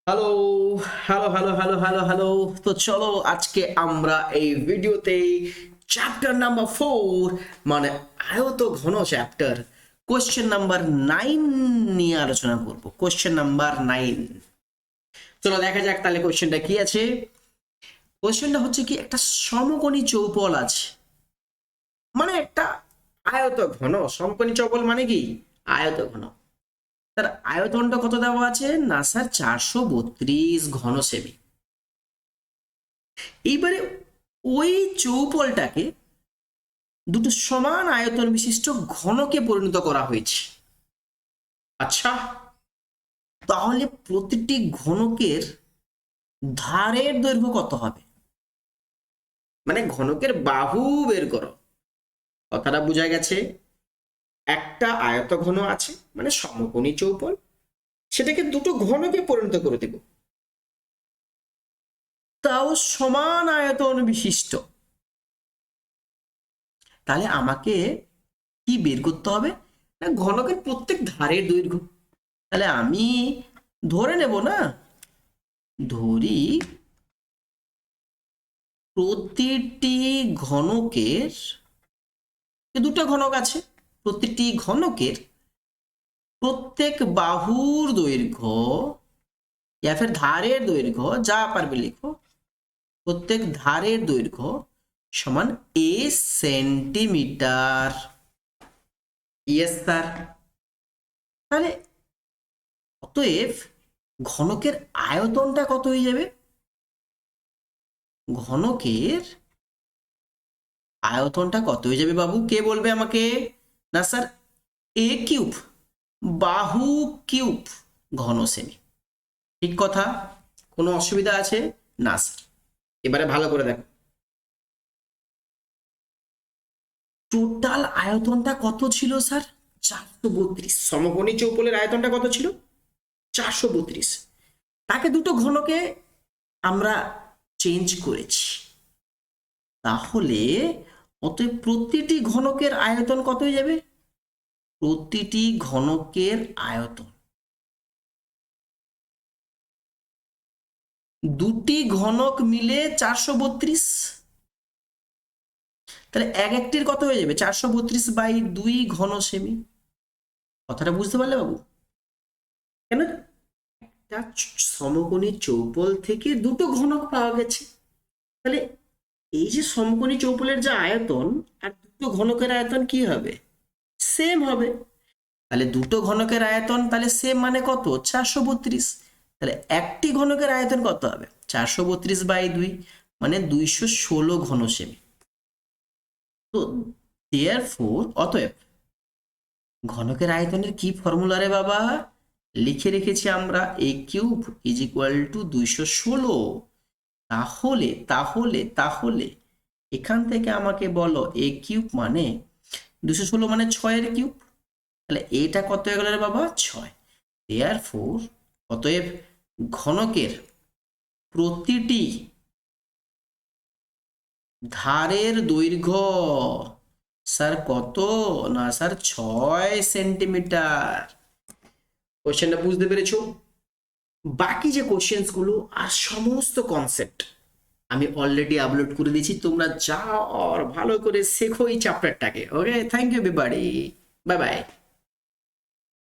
Hello hello hello hello hello hello. তো চলো আজকে আমরা এই ভিডিওতে চ্যাপ্টার নাম্বার 4 মানে আয়ত ঘন চ্যাপ্টার কোশ্চেন নাম্বার 9 নিয়ে আলোচনা করব। কোশ্চেন নাম্বার 9, চলো দেখা যাক তাহলে কোশ্চেনটা কি আছে। কোশ্চেনটা হচ্ছে কি, একটা সমকোণী চৌপল আছে, মানে একটা আয়ত ঘন। সমকোণী চৌপল মানে কি আয়ত ঘন। তার আয়তনটা কত দেওয়া আছে না স্যার, 432 ঘন সেমি। এইবারে ওই চৌপলটাকে দুটো সমান আয়তন বিশিষ্ট ঘনকে পরিণত করা হয়েছে। আচ্ছা, তাহলে প্রতিটি ঘনকের ধারের দৈর্ঘ্য কত হবে, মানে ঘনকের বাহু বের করো। কথাটা বোঝা গেছে? একটা আয়ত ঘন আছে মানে সমকোণী চৌপল, সেটাকে দুটো ঘনকে পরিণত করে দেব, তাও সমান আয়তন বিশিষ্ট। তাহলে আমাকে কি বের করতে হবে না, ঘনকের প্রত্যেক ধারের দৈর্ঘ্য। তাহলে আমি ধরে নেব না, ধরি প্রতিটি ঘনকের, দুটো ঘনক আছে, প্রতিটি ঘনকের প্রত্যেক বাহুর দৈর্ঘ্য या फिर ধারের দৈর্ঘ্য, যা পারবে লিখো, প্রত্যেক ধারের দৈর্ঘ্য সমান a সেন্টিমিটার। Yes sir. তাহলে অতএব ঘনকের আয়তনটা কত হয়ে যাবে, ঘনকের আয়তনটা কত হয়ে যাবে বাবু, কে বলবে আমাকে? না স্যার, এ কিউব, বাহু কিউব ঘন সেমি। ঠিক কথা, কোনো অসুবিধা আছে না স্যার? এবারে ভালো করে দেখো, টোটাল আয়তনটা কত ছিল স্যার? 432। সমকোণী চৌপলের আয়তনটা কত ছিল? 432। তাকে দুটো ঘনকে আমরা চেঞ্জ করেছি, তাহলে অতএব প্রতিটি ঘনকের আয়তন কত হয়ে যাবে, প্রতিটি ঘনকের আয়তন, দুটি ঘনক মিলে 432। তাহলে এক একটির কত হয়ে যাবে, 432/2 ঘন সেমি। কথাটা বুঝতে পারলে বাবু? কেন, একটা সমকোণী চৌপল থেকে দুটো ঘনক পাওয়া গেছে, তাহলে এই যে সমকোণী চৌপলের যে আয়তন আর দুটো ঘনকের আয়তন কি হবে, সেম হবে। তাহলে দুটো ঘনকের আয়তন তাহলে সেম মানে কত, 432। তাহলে একটি ঘনকের আয়তন কত হবে, 432/2 মানে 216 ঘন সেমি। তো দেয়ারফোর অতএব ঘনকের আয়তনের কি ফর্মুলা রে বাবা, লিখে রেখেছি আমরা a cube is equal to 216। তাহলে তাহলে তাহলে এখান থেকে আমাকে বলো a কিউব মানে 216 মানে 6 কিউব, তাহলে এটা কত হয়ে গেল রে বাবা, 6। দেয়ারফোর অতএব ঘনকের প্রতিটি ধারের দৈর্ঘ্য স্যার কত, না স্যার 6 সেন্টিমিটার। কোশ্চেনটা বুঝতে পেরেছো? বাকি যে কোশ্চেন্স গুলো আর সমস্ত কনসেপ্ট আমি অলরেডি আপলোড করে দিয়েছি, তোমরা যাও আর ভালো করে শেখো এই চ্যাপ্টারটাকে। Okay, thank you everybody, bye by.